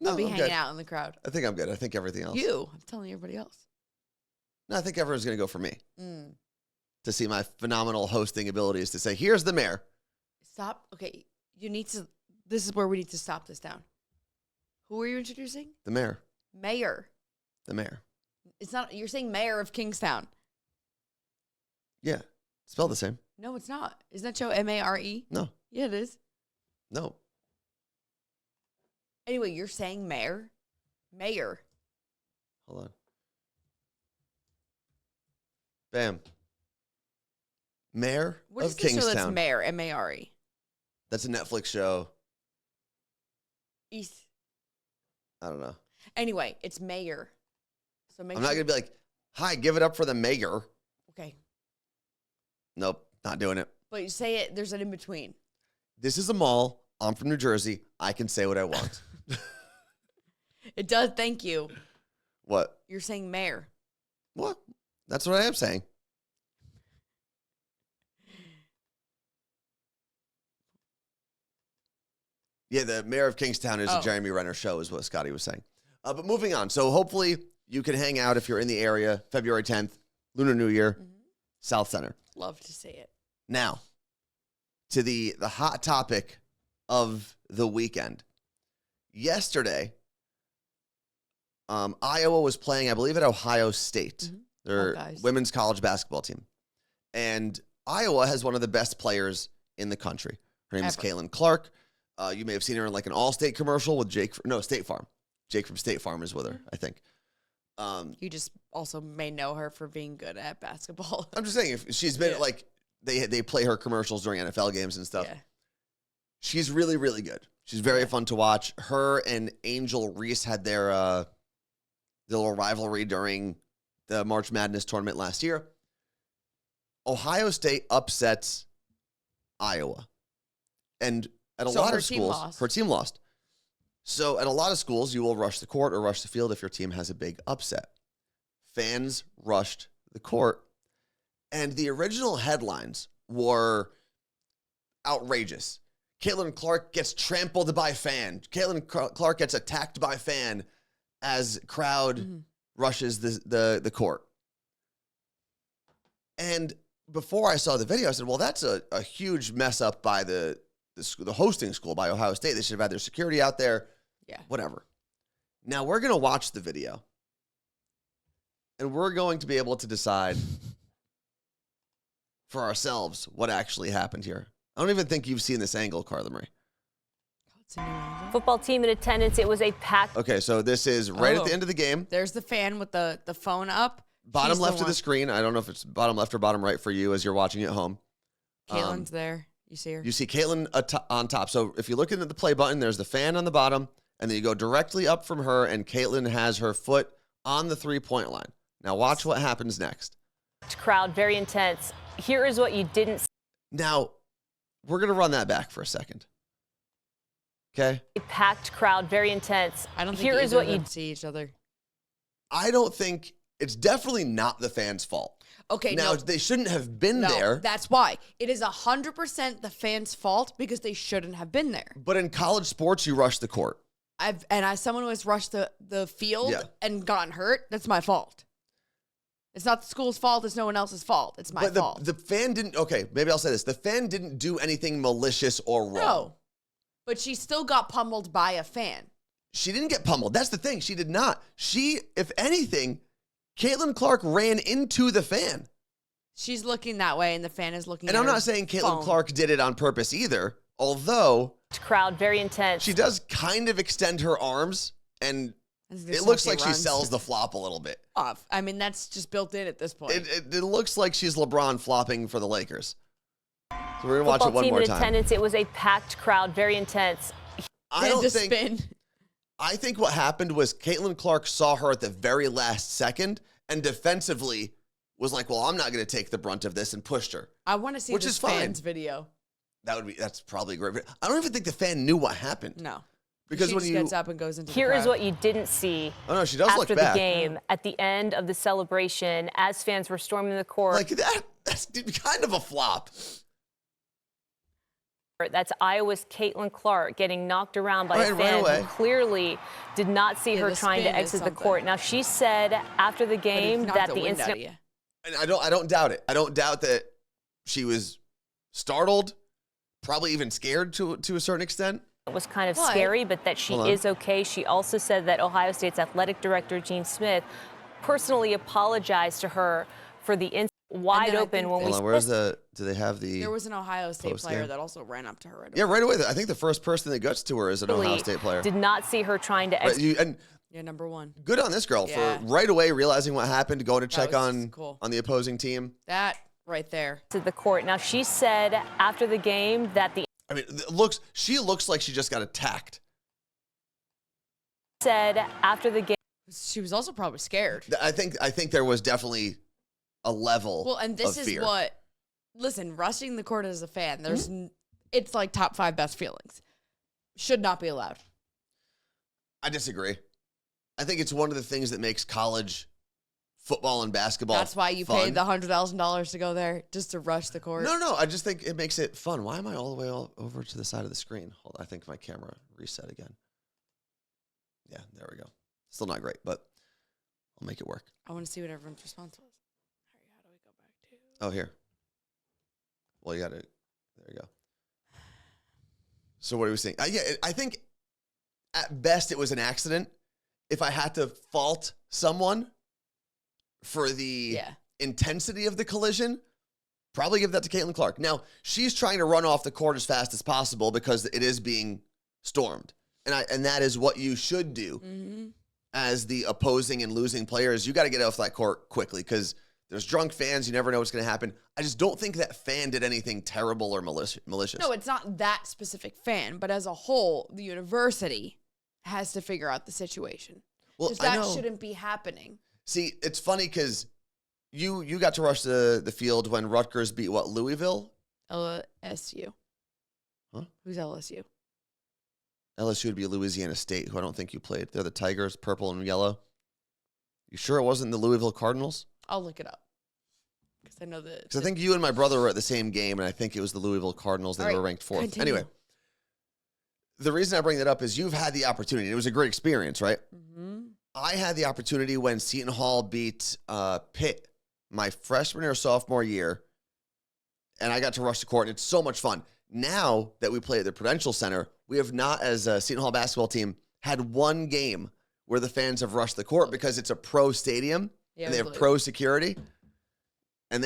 No, I'll be hanging out in the crowd. I think I'm good. I think everything else. I'm telling everybody else. No, I think everyone's going to go for me. To see my phenomenal hosting abilities to say, here's the mayor. Stop. Okay, this is where we need to stop this down. Who are you introducing? The mayor. Mayor. The mayor. It's not, you're saying mayor of Kingstown. Yeah. Spelled the same. No, it's not. Isn't that show M-A-R-E? No. Yeah, it is. No. Anyway, you're saying mayor? Mayor. Hold on. Bam. Mayor what of Kingstown. What is the show that's mayor? M-A-R-E. That's a Netflix show. East. I don't know. Anyway, it's mayor. So I'm not going to be like, hi, give it up for the mayor. Okay. Nope, not doing it. But you say it, there's an in-between. This is a mall. I'm from New Jersey. I can say what I want. It does, thank you. What? You're saying mayor. What? That's what I am saying. Yeah, the mayor of Kingstown is a Jeremy Renner show, is what Scotty was saying. But moving on. So hopefully you can hang out if you're in the area, February 10th, Lunar New Year, South Center. Love to see it. Now, to the hot topic of the weekend. Yesterday, Iowa was playing, I believe, at Ohio State, their women's college basketball team. And Iowa has one of the best players in the country. Her name is Caitlin Clark. You may have seen her in like an All-State commercial with State Farm. Jake from State Farm is with her, I think. You just also may know her for being good at basketball. I'm just saying, if she's been like, they play her commercials during NFL games and stuff. Yeah. She's really, really good. She's very fun to watch. Her and Angel Reese had their little rivalry during the March Madness tournament last year. Ohio State upsets Iowa. And at a lot of schools, her team lost. So at a lot of schools, you will rush the court or rush the field if your team has a big upset. Fans rushed the court. And the original headlines were outrageous. Caitlin Clark gets trampled by fan. Caitlin Clark gets attacked by fan as crowd rushes the court. And before I saw the video, I said, well, that's a huge mess up by the hosting school, by Ohio State. They should have had their security out there. Yeah. Whatever. Now we're going to watch the video. And we're going to be able to decide for ourselves what actually happened here. I don't even think you've seen this angle, Carla Marie. Football team in attendance. It was a packed. Okay, so this is right at the end of the game. There's the fan with the phone up. Bottom left of the screen. I don't know if it's bottom left or bottom right for you as you're watching at home. Caitlin's there. You see her? You see Caitlin on top. So if you look into the play button, there's the fan on the bottom, and then you go directly up from her, and Caitlin has her foot on the three-point line. Now watch what happens next. Crowd, very intense. Here is what you didn't see. Now, we're going to run that back for a second. Okay? A packed crowd, very intense. I don't think here is what you see each other. I don't think it's definitely not the fans' fault. Okay, now they shouldn't have been there. That's why. It is 100% the fans' fault because they shouldn't have been there. But in college sports, you rush the court. As someone who has rushed the field and gotten hurt, that's my fault. It's not the school's fault. It's no one else's fault. It's my fault. The fan didn't, okay, maybe I'll say this. The fan didn't do anything malicious or wrong. No, but she still got pummeled by a fan. She didn't get pummeled. That's the thing. She did not. She, if anything, Caitlin Clark ran into the fan. She's looking that way, and the fan is looking at her. And I'm not saying Caitlin Clark did it on purpose either, although crowd, very intense. She does kind of extend her arms, and it looks like she sells the flop a little bit. Off. I mean, that's just built in at this point. It looks like she's LeBron flopping for the Lakers. So we're going to watch it one more time. Team in attendance. It was a packed crowd, very intense. I think what happened was Caitlin Clark saw her at the very last second and defensively was like, well, I'm not going to take the brunt of this, and pushed her. I want to see this fan's video. That's probably great. I don't even think the fan knew what happened. No. Because she when just gets up and goes into Here the crowd. is what you didn't see. Oh no, she does look after back. the game, at the end of the celebration, as fans were storming the court. Like that's kind of a flop. That's Iowa's Caitlin Clark getting knocked around by a fan who clearly did not see her trying to exit the court. Now, she said after the game that the incident. And I don't doubt it. I don't doubt that she was startled, probably even scared to a certain extent. It was kind of scary, but that she is okay. She also said that Ohio State's athletic director, Gene Smith, personally apologized to her for the incident. Wide open when we. Where's do they have the? There was an Ohio State player that also ran up to her. Right away. Right away. I think the first person that gets to her is an Ohio State player. Did not see her trying to exit. Number one. Good on this girl for right away realizing what happened, going to check on the opposing team. That right there. To the court. Now, she said after the game that the. I mean, she looks like she just got attacked. Said after the game. She was also probably scared. I think there was definitely a level. Well, and this is what. Listen, rushing the court as a fan, it's like top 5 best feelings. Should not be allowed. I disagree. I think it's one of the things that makes college football and basketball. That's why you paid the $100,000 to go there, just to rush the court. No. I just think it makes it fun. Why am I all the way over to the side of the screen? Hold on, I think my camera reset again. Yeah, there we go. Still not great, but I'll make it work. I want to see what everyone's response was. All right, how do we go back to? Oh, here. Well, you got to. There you go. So what are we saying? I think at best it was an accident. If I had to fault someone for the intensity of the collision, probably give that to Caitlin Clark. Now, she's trying to run off the court as fast as possible because it is being stormed. And that is what you should do as the opposing and losing players. You got to get off that court quickly because there's drunk fans. You never know what's going to happen. I just don't think that fan did anything terrible or malicious. No, it's not that specific fan, but as a whole, the university has to figure out the situation. Well, that shouldn't be happening. See, it's funny because you got to rush the field when Rutgers beat what, Louisville? LSU. Huh? Who's LSU? LSU would be Louisiana State, who I don't think you played. They're the Tigers, purple and yellow. You sure it wasn't the Louisville Cardinals? I'll look it up. Because I know that. Because I think you and my brother were at the same game, and I think it was the Louisville Cardinals. They were ranked 4th. Continue. Anyway, the reason I bring that up is you've had the opportunity. It was a great experience, right? Mm-hmm. I had the opportunity when Seton Hall beat Pitt my freshman or sophomore year, and I got to rush the court, and it's so much fun. Now that we play at the Prudential Center, we have not, as a Seton Hall basketball team, had one game where the fans have rushed the court because it's a pro stadium, and they have pro security. And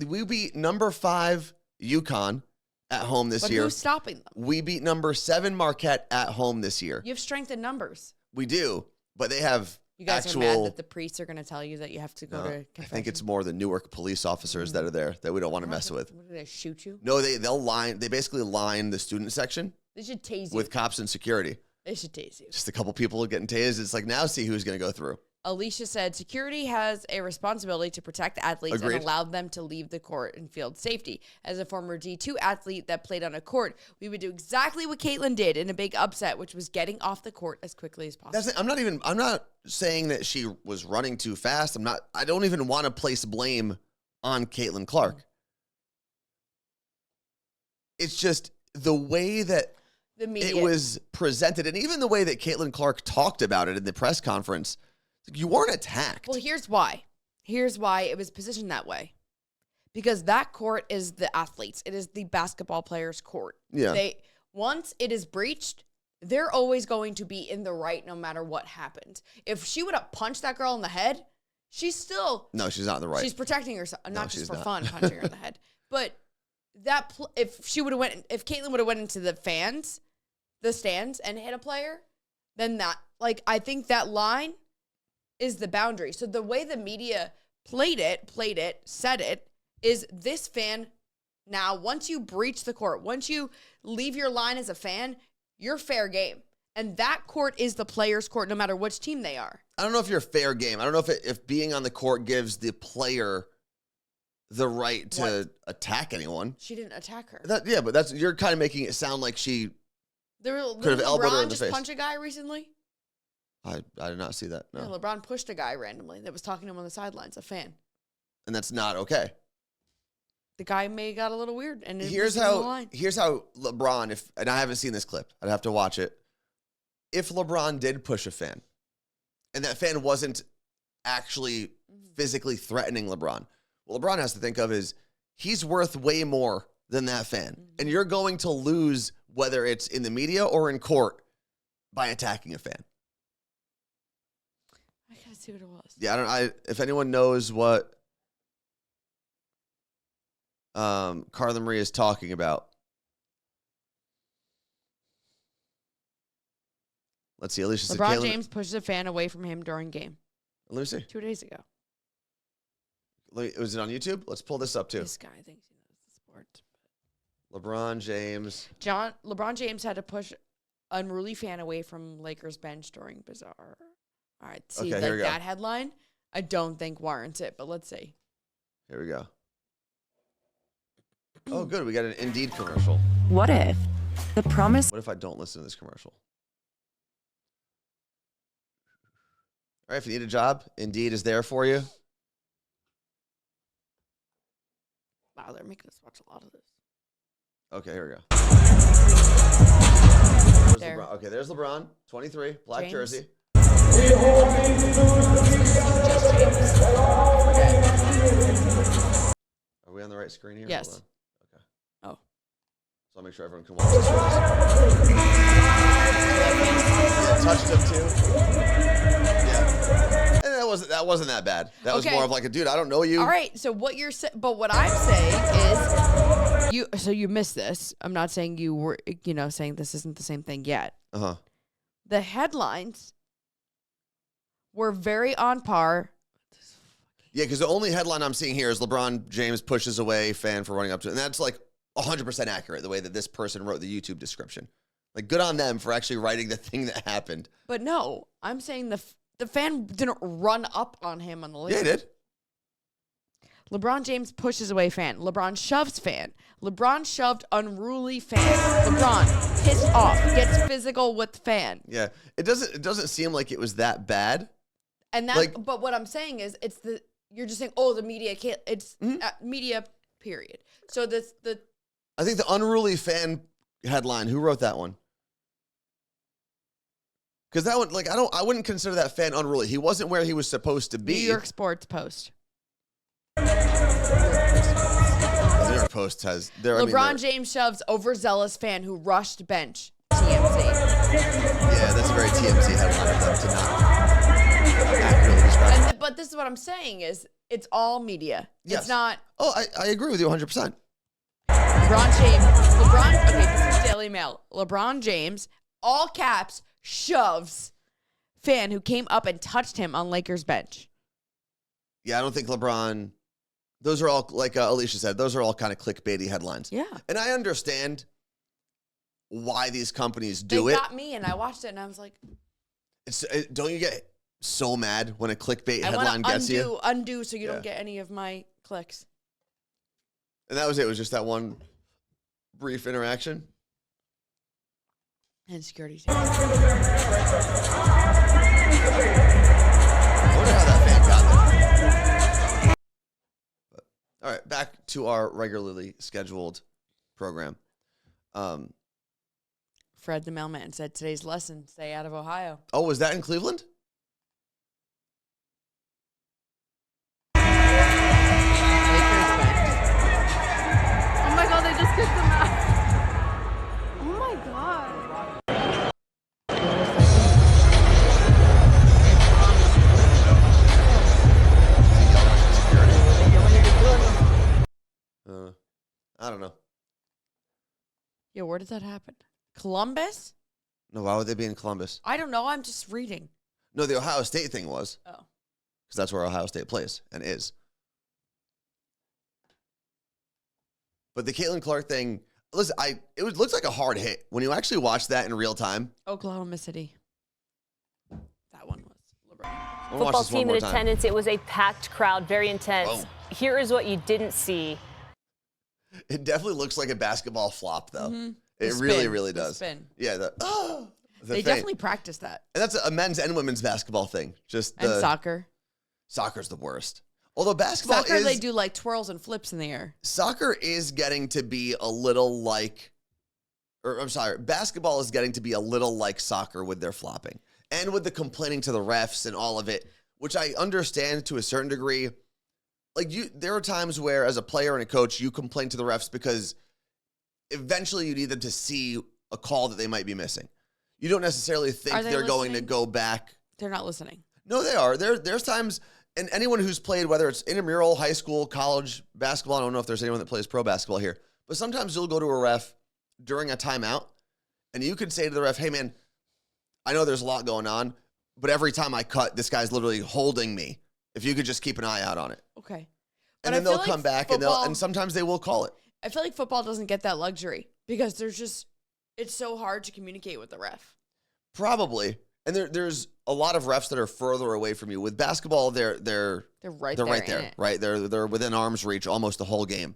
we beat number 5 UConn at home this year. But who's stopping them? We beat number 7 Marquette at home this year. You have strength in numbers. We do, but they have You guys are mad that the priests are going to tell you that you have to go to confession? I think it's more the Newark police officers that are there that we don't want to mess with. What, do they shoot you? No, they basically line the student section. They should tase you. With cops and security. They should tase you. Just a couple people getting tased. It's like, now see who's going to go through. Alicia said, security has a responsibility to protect athletes and allow them to leave the court and field safety. As a former D2 athlete that played on a court, we would do exactly what Caitlin did in a big upset, which was getting off the court as quickly as possible. I'm not saying that she was running too fast. I don't even want to place blame on Caitlin Clark. It's just the way that the media. It was presented, and even the way that Caitlin Clark talked about it in the press conference. You weren't attacked. Well, here's why. Here's why it was positioned that way. Because that court is the athletes. It is the basketball players' court. Yeah. Once it is breached, they're always going to be in the right no matter what happens. If she would have punched that girl in the head, she's still... No, she's not in the right. She's protecting herself. Not just for fun, punching her in the head. But if Caitlin would have went into the stands and hit a player, then I think that line is the boundary. So the way the media played it, said it, is this fan now, once you breach the court, once you leave your line as a fan, you're fair game. And that court is the player's court, no matter which team they are. I don't know if you're fair game. I don't know if being on the court gives the player the right to attack anyone. She didn't attack her. But you're kind of making it sound like she could have elbowed her in the face. LeBron just punch a guy recently? I did not see that. No. Yeah, LeBron pushed a guy randomly that was talking to him on the sidelines, a fan. And that's not okay. The guy may have got a little weird. And here's how LeBron, and I haven't seen this clip, I'd have to watch it. If LeBron did push a fan, and that fan wasn't actually physically threatening LeBron, what LeBron has to think of is he's worth way more than that fan. And you're going to lose, whether it's in the media or in court, by attacking a fan. I gotta see what it was. Yeah, if anyone knows what Carla Marie is talking about. Let's see. Alicia said LeBron James pushes a fan away from him during game. Let me see. 2 days ago. Was it on YouTube? Let's pull this up too. This guy thinks he knows the sport. LeBron James. LeBron James had to push unruly fan away from Lakers bench during bizarre. All right, see, okay, that headline, I don't think warrants it, but let's see. Here we go. Oh, good. We got an Indeed commercial. What if the promise... What if I don't listen to this commercial? All right, if you need a job, Indeed is there for you. Wow, they're making us watch a lot of this. Okay, here we go. There. LeBron. Okay, there's LeBron, 23, black James. jersey. Are we on the right screen here? Yes. Hold on. Okay. Oh. So I'll make sure everyone can watch this. Yeah, touched him too. Yeah. And that wasn't that bad. That was more of like a dude, I don't know you. All right. So what you're saying, but what I'm saying is you missed this. I'm not saying you were, saying this isn't the same thing yet. Uh-huh. The headlines were very on par. Yeah, because the only headline I'm seeing here is LeBron James pushes away fan for running up to, and that's like 100% accurate the way that this person wrote the YouTube description. Like, good on them for actually writing the thing that happened. But no, I'm saying the fan didn't run up on him on the list. Yeah, he did. LeBron James pushes away fan. LeBron shoves fan. LeBron shoved unruly fan. LeBron pissed off, gets physical with fan. Yeah, it doesn't seem like it was that bad. And that's but what I'm saying is you're just saying, oh, the media can't. It's media, period. So I think the unruly fan headline. Who wrote that one? Because that one, I wouldn't consider that fan unruly. He wasn't where he was supposed to be. New York Sports Post. The New York Post has LeBron James shoves overzealous fan who rushed bench. TMZ. Yeah, that's a very TMZ headline of them to not accurately describe. But this is what I'm saying is it's all media. Yes. It's not. Oh, I agree with you 100%. This is Daily Mail. LeBron James, all caps, shoves fan who came up and touched him on Lakers bench. Yeah, I don't think LeBron. Those are all, like Alicia said, those are all kind of clickbaity headlines. Yeah. And I understand why these companies do it. They got me, and I watched it, and I was like... Don't you get so mad when a clickbait headline gets you? Undo so you don't get any of my clicks. And that was it. It was just that one brief interaction. And security. I wonder how that fan got there. All right, back to our regularly scheduled program. Fred the mailman said today's lesson, stay out of Ohio. Oh, was that in Cleveland? Oh my God, they just kicked them out. Oh my God. I don't know. Yeah, where did that happen? Columbus? No, why would they be in Columbus? I don't know. I'm just reading. No, the Ohio State thing was. Oh. Because that's where Ohio State plays and is. But the Caitlin Clark thing, listen, it looks like a hard hit. When you actually watch that in real time. Oklahoma City. That one was LeBron. Football team in attendance. It was a packed crowd, very intense. Oh. Here is what you didn't see. It definitely looks like a basketball flop, though. Mm-hmm. It really, really does. Spin. Yeah, they definitely practice that. And that's a men's and women's basketball thing. And soccer. Soccer's the worst. Although basketball they do like twirls and flips in the air. Soccer is getting to be a little like, basketball is getting to be a little like soccer with their flopping. And with the complaining to the refs and all of it, which I understand to a certain degree. Like there are times where as a player and a coach, you complain to the refs because eventually you need them to see a call that they might be missing. You don't necessarily think they're going to go back. They're not listening. No, they are. There's times, and anyone who's played, whether it's intramural, high school, college basketball, I don't know if there's anyone that plays pro basketball here, but sometimes you'll go to a ref during a timeout, and you could say to the ref, hey, man, I know there's a lot going on, but every time I cut, this guy's literally holding me. If you could just keep an eye out on it. Okay. And then they'll come back, and sometimes they will call it. I feel like football doesn't get that luxury because it's so hard to communicate with the ref. Probably. And there's a lot of refs that are further away from you. With basketball, they're right there, right? They're within arm's reach almost the whole game.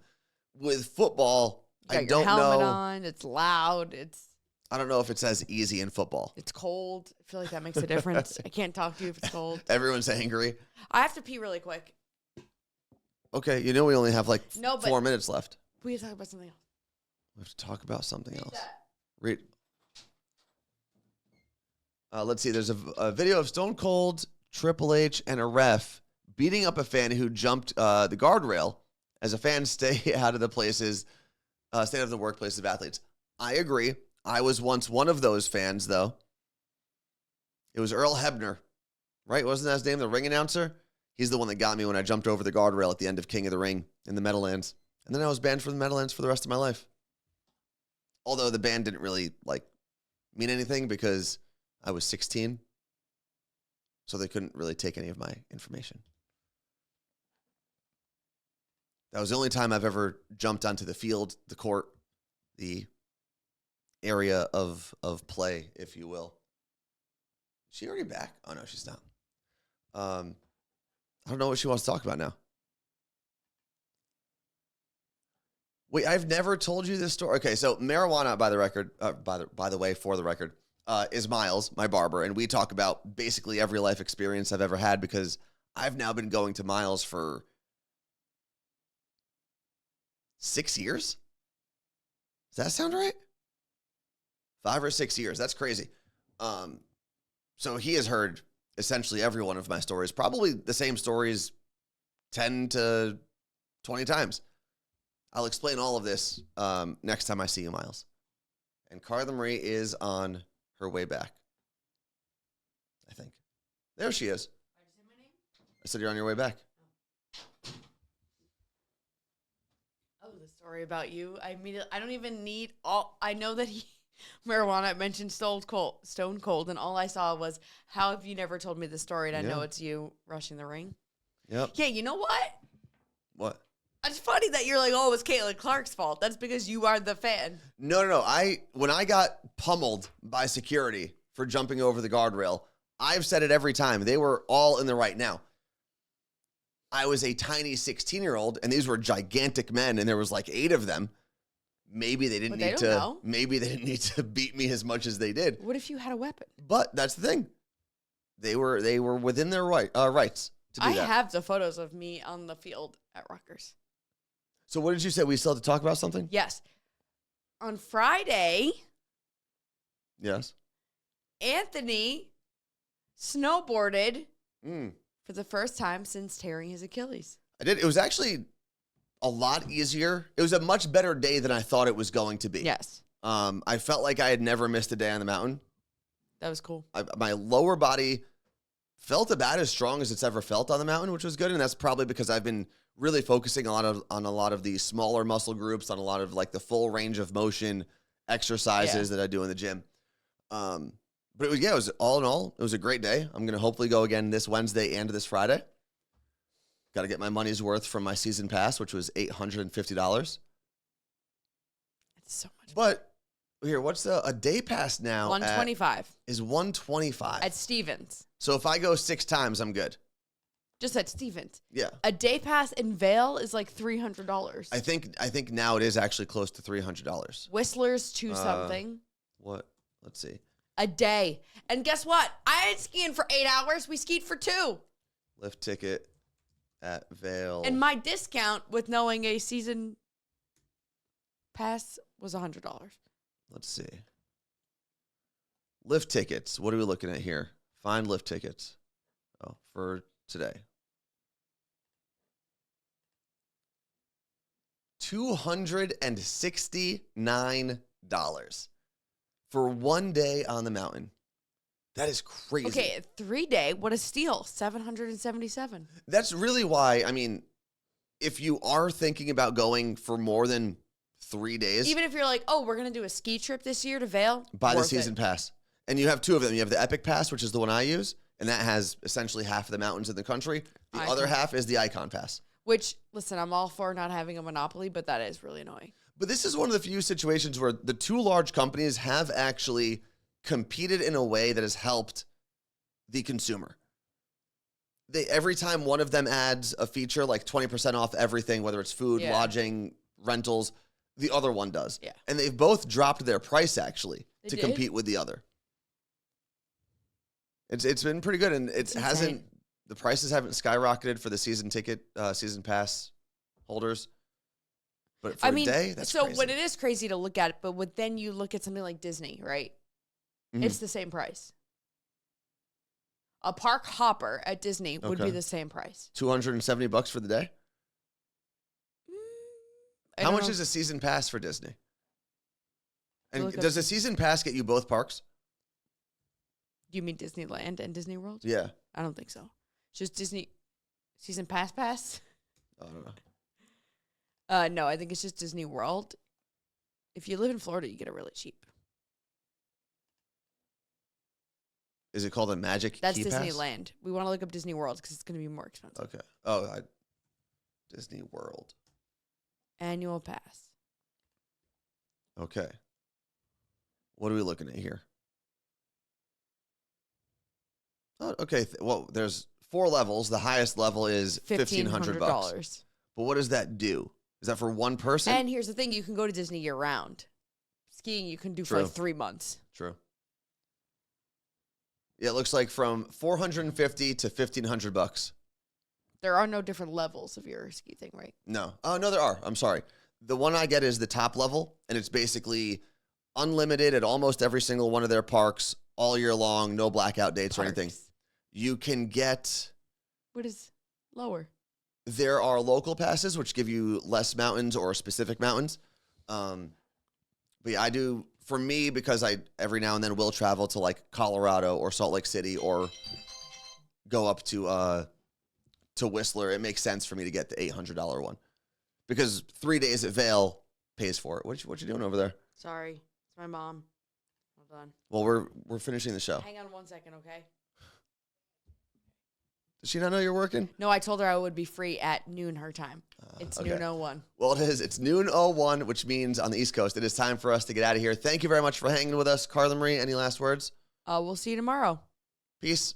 With football, I don't know. Helmet on, it's loud, I don't know if it's as easy in football. It's cold. I feel like that makes a difference. I can't talk to you if it's cold. Everyone's angry. I have to pee really quick. Okay, you know we only have like 4 minutes left. We have to talk about something else. We have to talk about something else. That. Read. Let's see. There's a video of Stone Cold, Triple H, and a ref beating up a fan who jumped the guardrail as a fan stay out of the places, stay out of the workplaces of athletes. I agree. I was once one of those fans, though. It was Earl Hebner, right? Wasn't that his name, the ring announcer? He's the one that got me when I jumped over the guardrail at the end of King of the Ring in the Meadowlands. And then I was banned from the Meadowlands for the rest of my life. Although the ban didn't really, mean anything because I was 16. So they couldn't really take any of my information. That was the only time I've ever jumped onto the field, the court, the area of play, if you will. Is she already back? Oh, no, she's not. I don't know what she wants to talk about now. Wait, I've never told you this story. Okay, so marijuana, by the way, for the record, is Miles, my barber, and we talk about basically every life experience I've ever had because I've now been going to Miles for 6 years. Does that sound right? 5 or 6 years. That's crazy. So he has heard essentially every one of my stories, probably the same stories 10 to 20 times. I'll explain all of this next time I see you, Miles. And Carla Marie is on her way back, I think. There she is. Did I say my name? I said you're on your way back. Oh, the story about you. I don't even need all. I know that marijuana mentioned Stone Cold, and all I saw was, how have you never told me the story? And I know it's you rushing the ring. Yep. Yeah, you know what? What? It's funny that you're like, oh, it was Caitlin Clark's fault. That's because you are the fan. No. When I got pummeled by security for jumping over the guardrail, I've said it every time. They were all in the right. Now, I was a tiny 16-year-old, and these were gigantic men, and there was 8 of them. Maybe they didn't need to. Know. Maybe they didn't need to beat me as much as they did. What if you had a weapon? But that's the thing. They were within their rights to do that. I have the photos of me on the field at Rutgers. So what did you say? We still have to talk about something? Yes. On Friday. Yes. Anthony snowboarded for the first time since tearing his Achilles. I did. It was actually a lot easier. It was a much better day than I thought it was going to be. Yes. I felt like I had never missed a day on the mountain. That was cool. My lower body felt about as strong as it's ever felt on the mountain, which was good. And that's probably because I've been really focusing on a lot of the smaller muscle groups, on a lot of the full range of motion exercises that I do in the gym. But it was all in all, it was a great day. I'm going to hopefully go again this Wednesday and this Friday. Got to get my money's worth from my season pass, which was $850. It's so much. But here, what's a day pass now? $125 is $125 at Stevens. So if I go 6 times, I'm good. Just at Stevens. Yeah. A day pass in Vail is $300. I think now it is actually close to $300. Whistler's something. What? Let's see. A day. And guess what? I ain't skiing for 8 hours. We skied for 2. Lift ticket at Vail. And my discount with knowing a season pass was $100. Let's see. Lift tickets. What are we looking at here? Find lift tickets. Oh, for today. $269 for 1 day on the mountain. That is crazy. Okay, 3 day, what a steal. $777. That's really why, if you are thinking about going for more than 3 days. Even if you're like, oh, we're going to do a ski trip this year to Vail. Buy the season pass. And you have 2 of them. You have the Epic Pass, which is the one I use, and that has essentially half of the mountains in the country. The other half is the Icon Pass. Which, listen, I'm all for not having a monopoly, but that is really annoying. But this is one of the few situations where the 2 large companies have actually competed in a way that has helped the consumer. Every time one of them adds a feature like 20% off everything, whether it's food, lodging, rentals, the other one does. Yeah. And they've both dropped their price actually to compete with the other. It's been pretty good, and the prices haven't skyrocketed for the season ticket, season pass holders. But for a day, that's so crazy. when it is crazy to look at it, but then you look at something like Disney, right? Mm-hmm. It's the same price. A park hopper at Disney would be the same price. $270 for the day? How much is a season pass for Disney? And does a season pass get you both parks? You mean Disneyland and Disney World? Yeah. I don't think so. Just Disney season pass? I don't know. No, I think it's just Disney World. If you live in Florida, you get it really cheap. Is it called a Magic That's Key Pass? Disneyland. We want to look up Disney World because it's going to be more expensive. Okay. Oh, Disney World. Annual pass. Okay. What are we looking at here? Oh, okay. Well, there's 4 levels. The highest level is $1,500. But what does that do? Is that for one person? And here's the thing. You can go to Disney year round. Skiing you can do for like 3 months. True. Yeah, it looks like from $450 to $1,500. There are no different levels of your ski thing, right? No. Oh, no, there are. I'm sorry. The one I get is the top level, and it's basically unlimited at almost every single one of their parks all year long, no blackout dates or anything. You can get... What is lower? There are local passes, which give you less mountains or specific mountains. But yeah, I do, for me, because I every now and then will travel to like Colorado or Salt Lake City or go up to Whistler, it makes sense for me to get the $800 one. Because 3 days at Vail pays for it. What you doing over there? Sorry. It's my mom. Hold on. Well, we're finishing the show. Hang on 1 second, okay? Does she not know you're working? No, I told her I would be free at noon her time. It's okay. noon 01. Well, it is. It's noon 01, which means on the East Coast, it is time for us to get out of here. Thank you very much for hanging with us. Carla Marie, any last words? We'll see you tomorrow. Peace.